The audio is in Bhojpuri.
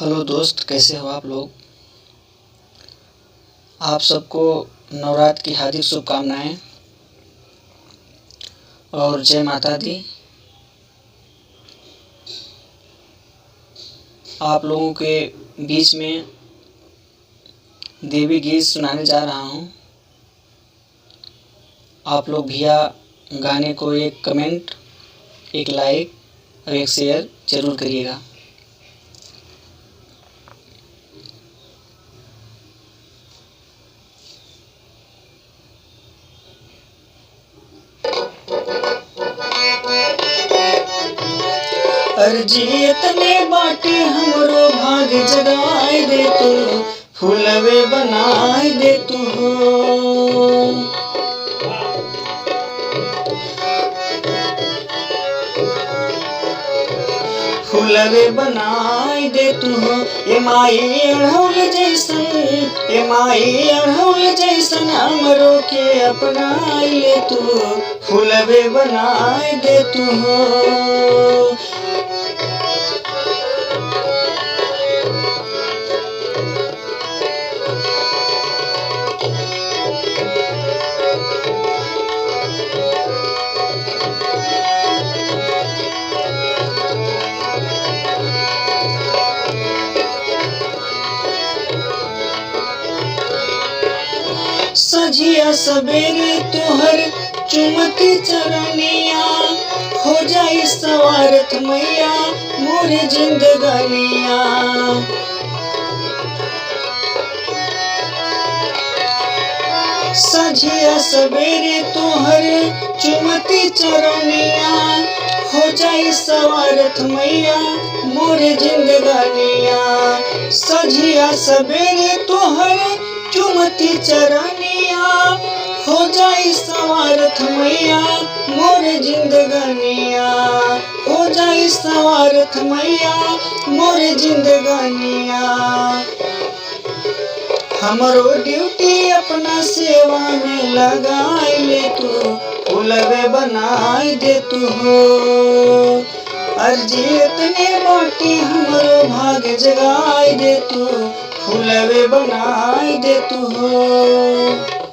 हेलो दोस्त, कैसे हो आप लोग। आप सबको नवरात्र की हार्दिक शुभकामनाएं और जय माता दी। आप लोगों के बीच में देवी गीत सुनाने जा रहा हूं। आप लोग भैया गाने को एक कमेंट, एक लाइक और एक शेयर जरूर करिएगा। अर्जी इतने बाटे हमरो भाग जगाए दे तू, फूलवे बनाए दे तू हो। फूलवे बनाए दे तू हो, ए माई अढ़ौल जैसन, ए माई अढ़ौल जैसन हमरो के अपनाए ले तू, फूलवे बनाए दे तू हो। सजिया सवेरे तोहर चुमती चरनिया, हो जाई सवारत मैया मोरे जिंदगानिया। सजिया सवेरे तोहर चुमती चरनिया, हो जाई सवारत मैया मोरे जिंदगानिया। सजिया सवेरे तोहर चुमती चरनिया, हो जाई सवारत मैया मोरे जिंदगानिया, हो जाई सवारत मैया मोरे जिंदगानिया। हमरो ड्यूटी अपना सेवा में लगाए ले तू, फूलवे बनाए दे तू हो। अर्जी इतने बाटी हमरो भाग जगाए दे तू, फूलवे बनाए दे तू हो।